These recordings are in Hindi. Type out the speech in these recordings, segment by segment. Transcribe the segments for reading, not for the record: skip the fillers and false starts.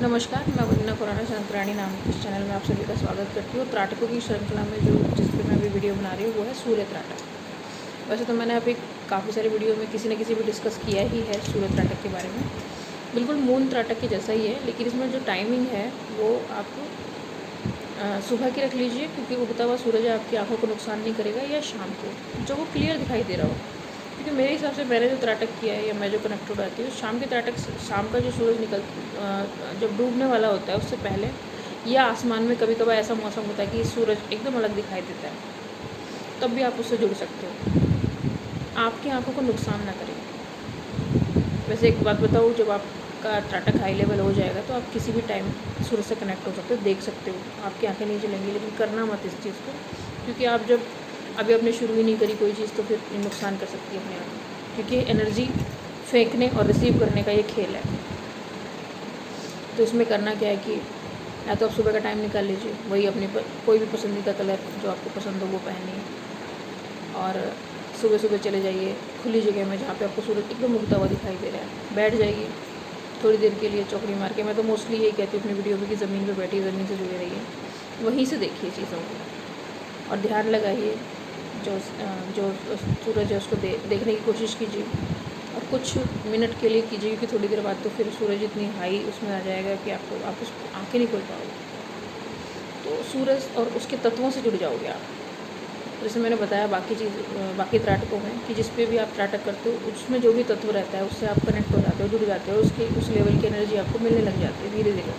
नमस्कार, मैं वंदना खुराना शंकराणी नाम के इस चैनल में आप सभी का स्वागत करती हूँ। त्राटकों की श्रृंखला में जिस पे मैं अभी वीडियो बना रही हूँ वो है सूर्य त्राटक। वैसे तो मैंने अभी काफ़ी सारे वीडियो में किसी न किसी भी डिस्कस किया ही है सूर्य त्राटक के बारे में। बिल्कुल मून त्राटक के जैसा ही है, लेकिन इसमें जो टाइमिंग है वो आप सुबह की रख लीजिए, क्योंकि उगता हुआ सूरज आपकी आँखों को नुकसान नहीं करेगा, या शाम को जब वो क्लियर दिखाई दे रहा हो। क्योंकि मेरे हिसाब से मैंने जो त्राटक किया है या मैं जो कनेक्टेड रहती हूँ, शाम के त्राटक शाम का जो सूरज जब डूबने वाला होता है उससे पहले, या आसमान में कभी कभार ऐसा मौसम होता है कि सूरज एकदम अलग दिखाई देता है, तब भी आप उससे जुड़ सकते हो, आपकी आंखों को नुकसान ना करें। वैसे एक बात बताऊँ, जब आपका त्राटक हाई लेवल हो जाएगा तो आप किसी भी टाइम सूरज से कनेक्ट हो सकते हो, देख सकते हो, आपकी आंखें नहीं जलेंगी। लेकिन करना मत इस चीज़ को, क्योंकि आप जब अभी आपने शुरू ही नहीं करी कोई चीज़ तो फिर नुकसान कर सकती है अपने आप, क्योंकि एनर्जी फेंकने और रिसीव करने का ये खेल है। तो इसमें करना क्या है कि या तो आप सुबह का टाइम निकाल लीजिए, वही अपनी कोई भी पसंदीदा कलर जो आपको पसंद हो वो पहनिए, और सुबह सुबह चले जाइए खुली जगह में जहाँ पे आपको सूरज एकदम उगता हुआ दिखाई दे रहा है, बैठ जाइए थोड़ी देर के लिए चौकड़ी मार के। मैं तो मोस्टली यही कहती हूँ अपनी वीडियो में कि ज़मीन पे बैठिए, ज़मीन से जुड़े रहिए, वहीं से देखिए चीज़ों को, और ध्यान लगाइए जो जो सूरज है उसको देखने की कोशिश कीजिए, और कुछ मिनट के लिए कीजिए, क्योंकि थोड़ी देर बाद तो फिर सूरज इतनी हाई उसमें आ जाएगा कि आप उस आँखें नहीं खोल पाओगे। तो सूरज और उसके तत्वों से जुड़ जाओगे आप। जैसे मैंने बताया बाकी त्राटकों में कि जिस पे भी आप त्राटक करते हो उसमें जो भी तत्व रहता है उससे आप कनेक्ट हो जाते हो, जुड़ जाते हो, उस लेवल की एनर्जी आपको मिलने लग जाती है धीरे धीरे,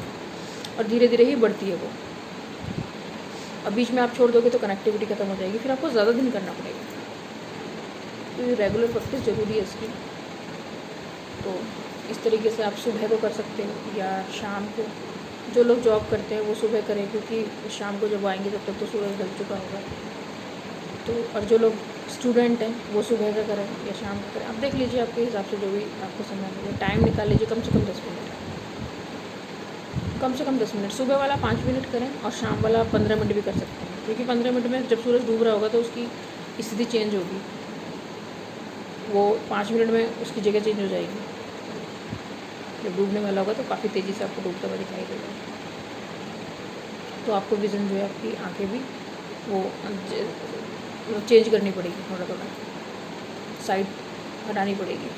और धीरे धीरे ही बढ़ती है वो। अब बीच में आप छोड़ दोगे तो कनेक्टिविटी खत्म हो जाएगी, फिर आपको ज़्यादा दिन करना पड़ेगा। तो ये रेगुलर प्रैक्टिस ज़रूरी है इसकी। तो इस तरीके से आप सुबह को कर सकते हो या शाम को। जो लोग जॉब करते हैं वो सुबह करें, क्योंकि शाम को जब आएंगे तब तक तो सूरज ढल चुका होगा। तो और जो लोग स्टूडेंट हैं वो सुबह का करें या शाम का करें, आप देख लीजिए आपके हिसाब से जो भी आपको समय मिले। टाइम निकाल लीजिए कम से कम 10 मिनट, कम से कम 10 मिनट। सुबह वाला 5 मिनट करें और शाम वाला 15 मिनट भी कर सकते हैं, क्योंकि 15 मिनट में जब सूरज डूब रहा होगा तो उसकी स्थिति चेंज होगी, वो 5 मिनट में उसकी जगह चेंज हो जाएगी। जब डूबने वाला होगा तो काफ़ी तेज़ी से आपको डूबता हुआ दिखाई देगा, तो आपको विज़न जो है आपकी आँखें भी वो चेंज करनी पड़ेगी, थोड़ा थोड़ा साइड हटानी पड़ेगी।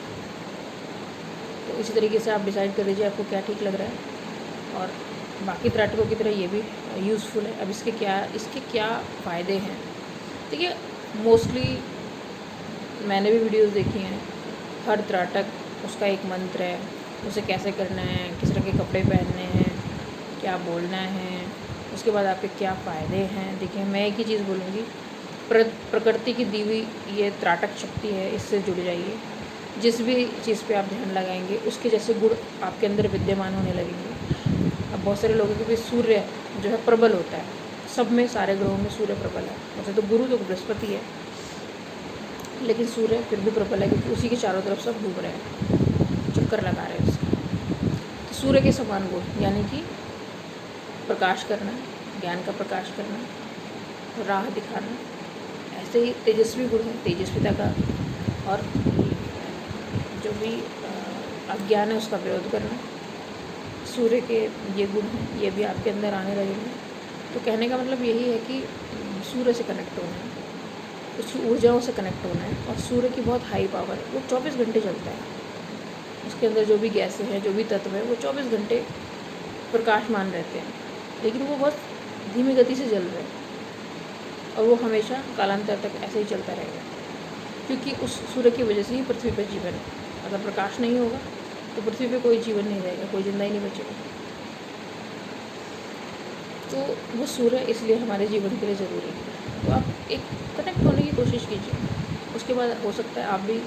तो इसी तरीके से आप डिसाइड कर लीजिए आपको क्या ठीक लग रहा है। और बाकी त्राटकों की तरह ये भी यूज़फुल है। अब इसके क्या फ़ायदे हैं, देखिए मोस्टली मैंने भी वीडियोस देखी हैं, हर त्राटक उसका एक मंत्र है, उसे कैसे करना है, किस तरह के कपड़े पहनने हैं, क्या बोलना है, उसके बाद आपके क्या फ़ायदे हैं। देखिए मैं एक ही चीज़ बोलूँगी, प्रकृति की दी हुई ये त्राटक शक्ति है, इससे जुड़ जाइए। जिस भी चीज़ पे आप ध्यान लगाएंगे उसके जैसे गुण आपके अंदर विद्यमान होने लगेंगे। अब बहुत सारे लोगों के भी सूर्य जो है प्रबल होता है, सब में सारे ग्रहों में सूर्य प्रबल है। वैसे तो गुरु तो बृहस्पति है, लेकिन सूर्य फिर भी प्रबल है, क्योंकि उसी के चारों तरफ सब घूम रहे हैं, चक्कर लगा रहे हैं उसके। तो सूर्य के समान गुण यानी कि प्रकाश करना, ज्ञान का प्रकाश करना, राह दिखाना, ऐसे ही तेजस्वी गुण है तेजस्विता का, और जो भी अज्ञान है उसका विरोध करना। सूर्य के ये गुण हैं, ये भी आपके अंदर आने लगेंगे। तो कहने का मतलब यही है कि सूर्य से कनेक्ट होना है, उसकी ऊर्जाओं से कनेक्ट होना है। और सूर्य की बहुत हाई पावर है, वो 24 घंटे चलता है, उसके अंदर जो भी गैसें हैं, जो भी तत्व है, वो 24 घंटे प्रकाशमान रहते हैं, लेकिन वो बहुत धीमी गति से जल रहे हैं, और वो हमेशा कालांतर तक ऐसे ही चलता रहेगा, क्योंकि उस सूर्य की वजह से ही पृथ्वी पर जीवन है। अगर प्रकाश नहीं होगा तो पृथ्वी पे कोई जीवन नहीं रहेगा, कोई जिंदा ही नहीं बचेगा। तो वो सूर्य इसलिए हमारे जीवन के लिए ज़रूरी है। तो आप एक कनेक्ट होने की कोशिश कीजिए। उसके बाद हो सकता है आप भी,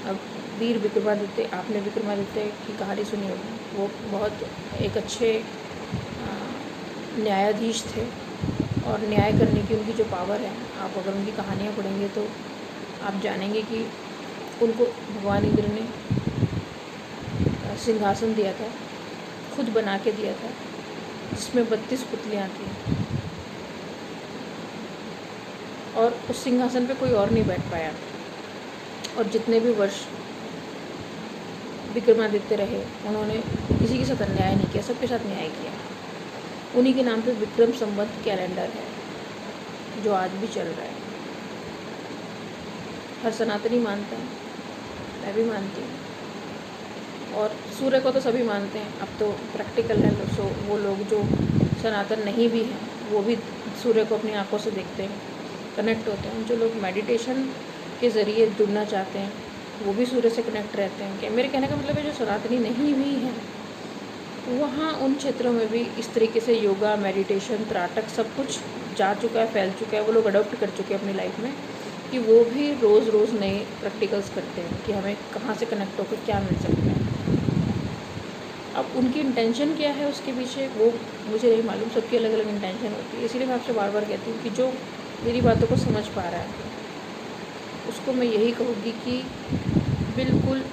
अब वीर विक्रमादित्य, आपने विक्रमादित्य की कहानी सुनी होगी, वो बहुत एक अच्छे न्यायाधीश थे, और न्याय करने की उनकी जो पावर है, आप अगर उनकी कहानियाँ पढ़ेंगे तो आप जानेंगे कि उनको भगवान इंद्र ने सिंहासन दिया था, खुद बना के दिया था, जिसमें 32 पुतलियाँ थी, और उस सिंहासन पे कोई और नहीं बैठ पाया। और जितने भी वर्ष विक्रमादित्य रहे, उन्होंने किसी के साथ अन्याय नहीं किया, सबके साथ न्याय किया। उन्हीं के नाम पे विक्रम संवत कैलेंडर है जो आज भी चल रहा है। हर सनातनी मानता है, मैं भी मानती हूँ, और सूर्य को तो सभी मानते हैं। अब तो प्रैक्टिकल है, तो सो वो लोग जो सनातन नहीं भी हैं वो भी सूर्य को अपनी आंखों से देखते हैं, कनेक्ट होते हैं। जो लोग मेडिटेशन के ज़रिए जुड़ना चाहते हैं वो भी सूर्य से कनेक्ट रहते हैं। क्या मेरे कहने का मतलब है जो सनातनी नहीं भी हैं वहाँ उन क्षेत्रों में भी इस तरीके से योगा, मेडिटेशन, त्राटक सब कुछ जा चुका है, फैल चुका है, वो लोग अडॉप्ट कर चुके हैं अपनी लाइफ में, कि वो भी रोज़ रोज़ नए प्रैक्टिकल्स करते हैं कि हमें कहाँ से कनेक्ट होकर क्या मिल सकता है। अब उनकी इंटेंशन क्या है उसके पीछे वो मुझे नहीं मालूम, सबकी अलग अलग इंटेंशन होती है। इसीलिए मैं आपसे बार बार कहती हूँ कि जो मेरी बातों को समझ पा रहा है उसको मैं यही कहूँगी कि बिल्कुल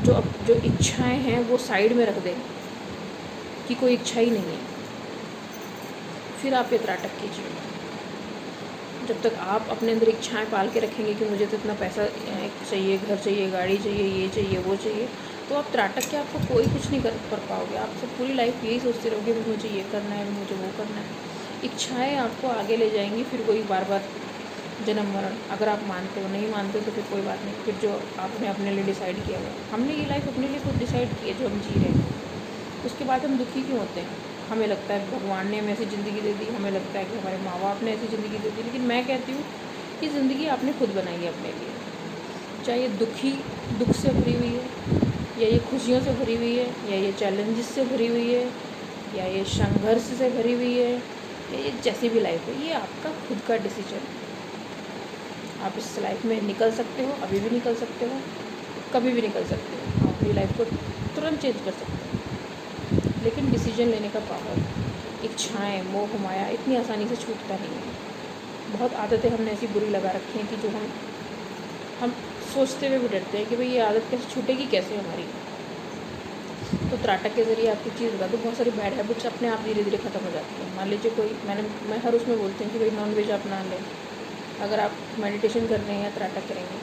जो इच्छाएं हैं वो साइड में रख दें कि कोई इच्छा ही नहीं है, फिर आप ये त्राटक कीजिए। जब तक आप अपने अंदर इच्छाएं पाल के रखेंगे कि मुझे तो इतना पैसा चाहिए, घर चाहिए, गाड़ी चाहिए, ये चाहिए, वो चाहिए, तो आप त्राटक के आपको कोई कुछ नहीं कर पाओगे। आप सब पूरी लाइफ यही सोचते रहोगे भी मुझे ये करना है, मुझे वो करना है। इच्छाएं आपको आगे ले जाएंगी, फिर वही बार बार जन्म मरण। अगर आप मानते हो, नहीं मानते हो तो फिर कोई बात नहीं, फिर जो आपने अपने लिए डिसाइड किया हुआ, हमने ये लाइफ अपने लिए खुद डिसाइड की है जो हम जी रहे हैं, उसके बाद हम दुखी क्यों होते हैं? हमें लगता है भगवान ने हमें ऐसी ज़िंदगी दे दी, हमें लगता है कि हमारे माँ बाप ने ऐसी ज़िंदगी दे दी, लेकिन मैं कहती हूँ कि ज़िंदगी आपने खुद बनाई है अपने लिए। चाहे ये दुख से भरी हुई है, या ये खुशियों से भरी हुई है, या ये चैलेंजेस से भरी हुई है, या ये संघर्ष से भरी हुई है, या ये जैसी भी लाइफ है, ये आपका खुद का डिसीजन है। आप इस लाइफ में निकल सकते हो, अभी भी निकल सकते हो, कभी भी निकल सकते हो। आप अपनी लाइफ को तुरंत चेंज कर सकते हो, लेकिन डिसीजन लेने का पावर, इच्छाएं, मोह माया इतनी आसानी से छूटता नहीं है। बहुत आदतें हमने ऐसी बुरी लगा रखी हैं कि जो हम सोचते हुए भी डरते हैं कि भाई ये आदत कैसे छूटेगी, कैसे हमारी। तो त्राटक के ज़रिए आपकी चीज़ बता दो, बहुत सारी बैड हैबिट्स अपने आप धीरे धीरे ख़त्म हो जाती हैं। मान लीजिए कोई मैं हर उसमें बोलती हूँ कि भाई नॉन वेज आप ना लें, अगर आप मेडिटेशन कर रहे हैं या त्राटक करेंगे,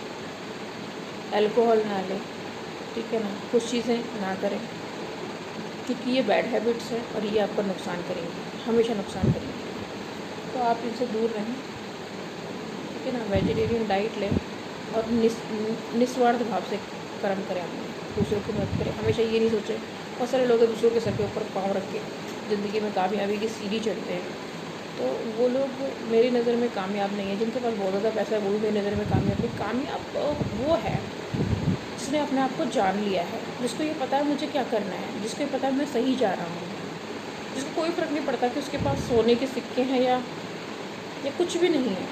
अल्कोहल ना लें, ठीक है ना, कुछ चीज़ें ना करें, क्योंकि ये बैड हैबिट्स हैं और ये आपका नुकसान करेंगी, हमेशा नुकसान करेंगी। तो आप इनसे दूर रहें, ठीक है ना। वेजिटेरियन डाइट लें और निस्वार्थ भाव से कर्म करें, अपने दूसरों की मदद करें। हमेशा ये नहीं सोचें, बहुत सारे लोग दूसरों के सर के ऊपर पाँव रख के ज़िंदगी में कामयाबी की सीढ़ी चढ़ते हैं, तो वो लोग मेरी नज़र में कामयाब नहीं है। जिनके पास बहुत ज़्यादा पैसा है वो भी मेरी नज़र में कामयाब नहीं। कामयाब वो है जिसने अपने आप को जान लिया है, जिसको ये पता है मुझे क्या करना है, जिसको ये पता है मैं सही जा रहा हूँ, जिसको कोई फ़र्क नहीं पड़ता कि उसके पास सोने के सिक्के हैं या कुछ भी नहीं है।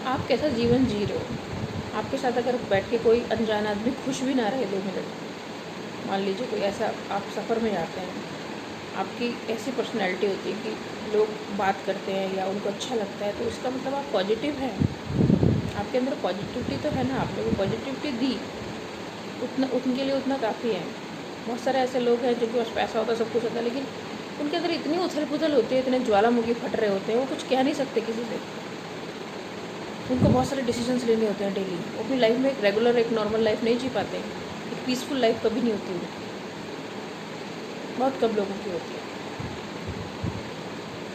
आप कैसा जीवन जी रहे हो? आपके साथ अगर बैठ के कोई अनजान आदमी खुश भी ना रहे 2 मिनट, मान लीजिए कोई ऐसा, आप सफ़र में जाते हैं, आपकी ऐसी पर्सनैलिटी होती है कि लोग बात करते हैं या उनको अच्छा लगता है, तो इसका मतलब आप पॉजिटिव हैं, आपके अंदर पॉजिटिविटी तो है ना, आपने वो पॉजिटिविटी दी, उनके लिए उतना काफ़ी है। बहुत सारे ऐसे लोग हैं जिनके पास पैसा होता है, सब कुछ होता है, लेकिन उनके अंदर इतनी उथल पुथल होती है, इतने ज्वालामुखी फट रहे होते हैं, वो कुछ कह नहीं सकते किसी से। उनको बहुत सारे डिसीजंस लेने होते हैं डेली, वो अपनी लाइफ में एक रेगुलर, एक नॉर्मल लाइफ नहीं जी पाते, एक पीसफुल लाइफ कभी नहीं होती उनकी, बहुत कम लोगों की होती है।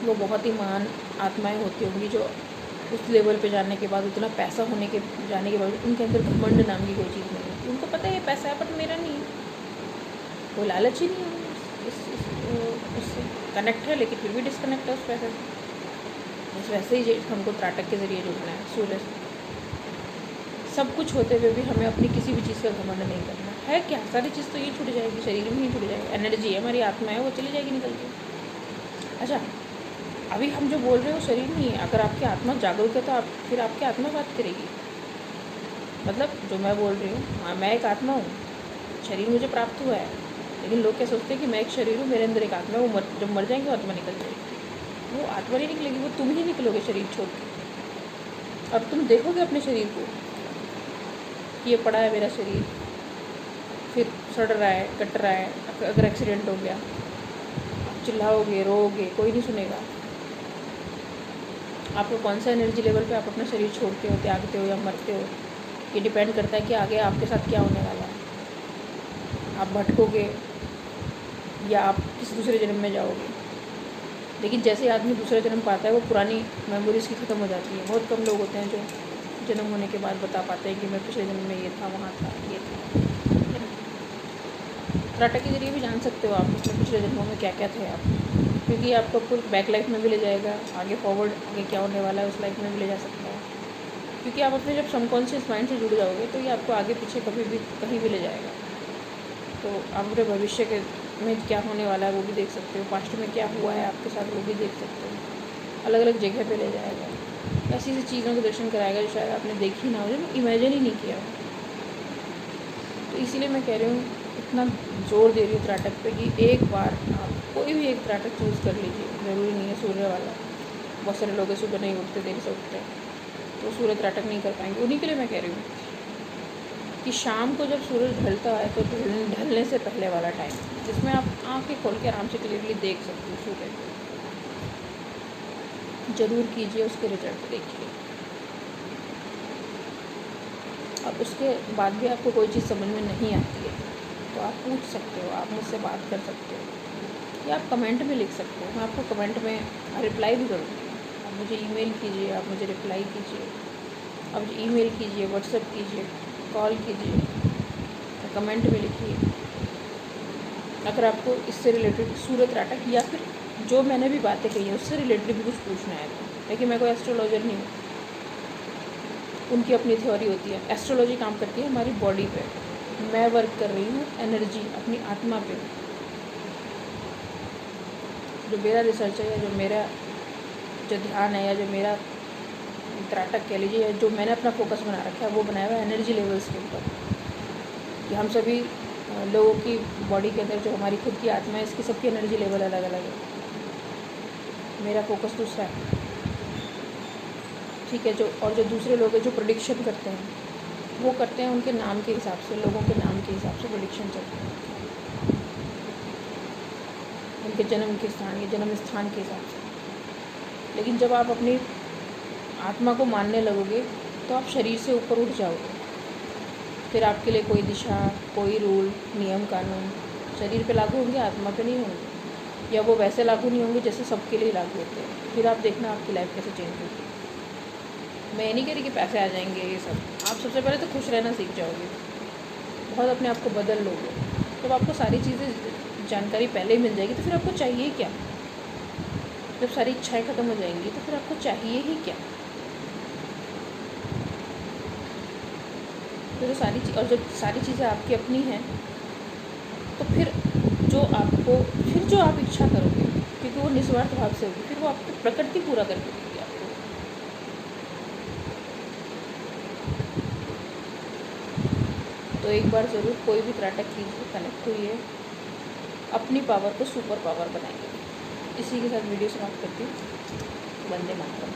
वो बहुत ही महान आत्माएं होती होंगी जो उस लेवल पे जाने के बाद, उतना पैसा जाने के बाद उनके अंदर घमंड नाम की कोई चीज़ नहीं होती। उनको पता है ये पैसा है बट मेरा नहीं है, वो लालच ही नहीं है, उससे कनेक्ट है लेकिन फिर भी डिसकनेक्ट है उस पैसे से। बस वैसे ही हमको त्राटक के ज़रिए जुड़ना है सूर्य से। सब कुछ होते हुए भी हमें अपनी किसी भी चीज़ का घमंड नहीं करना है। क्या सारी चीज़ तो ये छूट जाएगी, शरीर में ही छूट जाएगी, एनर्जी है, हमारी आत्मा है, वो चली जाएगी निकल के। अच्छा, अभी हम जो बोल रहे हो शरीर नहीं है, अगर आपकी आत्मा जागरूक है तो फिर आपकी आत्मा बात करेगी। मतलब जो मैं बोल रही हूँ, हाँ मैं एक आत्मा हूँ, शरीर मुझे प्राप्त हुआ है, लेकिन लोग क्या सोचते हैं कि मैं एक शरीर हूँ, मेरे अंदर एक आत्मा है, वो जब मर जाएंगे आत्मा निकल जाएगी। वो आत्मा नहीं निकलेगी, वो तुम ही निकलोगे शरीर छोड़ के। अब तुम देखोगे अपने शरीर को, ये पड़ा है मेरा शरीर, फिर सड़ रहा है, कट रहा है, अगर एक्सीडेंट हो गया आप चिल्लाओगे, रोओगे, कोई नहीं सुनेगा। आपको कौन सा एनर्जी लेवल पे आप अपना शरीर छोड़ते हो, त्यागते हो या मरते हो, ये डिपेंड करता है कि आगे आपके साथ क्या होने वाला है। आप भटकोगे या आप किसी दूसरे जन्म में जाओगे। लेकिन जैसे ही आदमी दूसरा जन्म पाता है वो पुरानी मेमोरीज़ की ख़त्म हो जाती है। बहुत कम लोग होते हैं जो जन्म होने के बाद बता पाते हैं कि मैं पिछले जन्म में ये था, वहाँ था, ये था। त्राटक के ज़रिए भी जान सकते हो आप उसमें पिछले जन्मों में क्या क्या थे आप, क्योंकि आपको कुछ बैक लाइफ में भी ले जाएगा, आगे फॉरवर्ड आगे क्या होने वाला है उस लाइफ में भी ले जा सकता है। क्योंकि आप अपने जब सबकॉन्शियस माइंड से जुड़ जाओगे तो ये आपको आगे पीछे कभी भी कहीं भी ले जाएगा। तो आप अपने भविष्य के में क्या होने वाला है वो भी देख सकते हो, पास्ट में क्या हुआ है आपके साथ वो भी देख सकते हो। अलग अलग जगह पे ले जाएगा, ऐसी ऐसी चीज़ों के दर्शन कराएगा जो शायद आपने देखी ना हो, जो इमेजिन ही नहीं किया हो। तो इसीलिए मैं कह रही हूँ, इतना जोर दे रही हूँ त्राटक पे कि एक बार आप कोई भी एक त्राटक चूज़ कर लीजिए। ज़रूरी नहीं है सूर्य वाला, बहुत सारे लोग सुबह नहीं उठते, देर से उठते तो सूर्य त्राटक नहीं कर पाएंगे। उन्हीं के लिए मैं कह रही हूँ कि शाम को जब सूरज ढलता है तो ढलने से पहले वाला टाइम, जिसमें आप आँखें खोल के आराम से क्लियरली देख सकते हो सूर्य। ज़रूर कीजिए, उसके रिजल्ट देखिए। अब उसके बाद भी आपको कोई चीज़ समझ में नहीं आती है तो आप पूछ सकते हो, आप मुझसे बात कर सकते हो, या आप कमेंट में लिख सकते हो। मैं आपको कमेंट में रिप्लाई भी करूँगी। आप मुझे ईमेल कीजिए, आप मुझे रिप्लाई कीजिए, आप मुझे ईमेल कीजिए, व्हाट्सएप कीजिए, कॉल कीजिए, कमेंट में लिखिए। अगर आपको इससे रिलेटेड सूर्य त्राटक या फिर जो मैंने भी बातें कही है उससे रिलेटेड भी कुछ पूछना है तो, लेकिन मैं कोई एस्ट्रोलॉजर नहीं हूँ, उनकी अपनी थ्योरी होती है। एस्ट्रोलॉजी काम करती है हमारी बॉडी पे, मैं वर्क कर रही हूँ एनर्जी अपनी आत्मा पे। जो मेरा रिसर्च है या जो मेरा जो ध्यान है या जो मेरा त्राटक कह लीजिए, या जो मैंने अपना फोकस बना रखा है वो बनाया हुआ है एनर्जी लेवल्स के ऊपर, कि हम सभी लोगों की बॉडी के अंदर जो हमारी खुद की आत्मा है इसकी सबकी एनर्जी लेवल अलग अलग है। मेरा फोकस दूसरा है, ठीक है। जो दूसरे लोग हैं जो प्रेडिक्शन करते हैं वो करते हैं उनके नाम के हिसाब से, लोगों के नाम के हिसाब से प्रेडिक्शन चलते हैं, उनके जन्म के स्थान या जन्म स्थान के हिसाब से। लेकिन जब आप अपनी आत्मा को मानने लगोगे तो आप शरीर से ऊपर उठ जाओगे। फिर आपके लिए कोई दिशा, कोई रूल, नियम कानून शरीर पे लागू होंगे, आत्मा पे नहीं होंगे, या वो वैसे लागू नहीं होंगे जैसे सबके लिए लागू होते हैं। फिर आप देखना आपकी लाइफ कैसे चेंज होगी। मैं नहीं कह रही कि पैसे आ जाएंगे ये सब, आप सबसे पहले तो खुश रहना सीख जाओगे, बहुत अपने आप को बदल लोगे। जब आपको सारी चीज़ें जानकारी पहले ही मिल जाएगी तो फिर आपको चाहिए क्या? जब सारी इच्छाएं ख़त्म हो जाएंगी तो फिर आपको चाहिए ही क्या? तो जब सारी चीज़ें आपकी अपनी हैं तो फिर जो आप इच्छा करोगे, क्योंकि वो निस्वार्थ भाव से होगी, फिर वो आपको प्रकृति पूरा करके देगी आपको। तो एक बार ज़रूर कोई भी त्राटक कीजिए, कनेक्ट हुई अपनी पावर को सुपर पावर बनाएंगे। इसी के साथ वीडियो समाप्त करती हूँ। वंदे मातरम।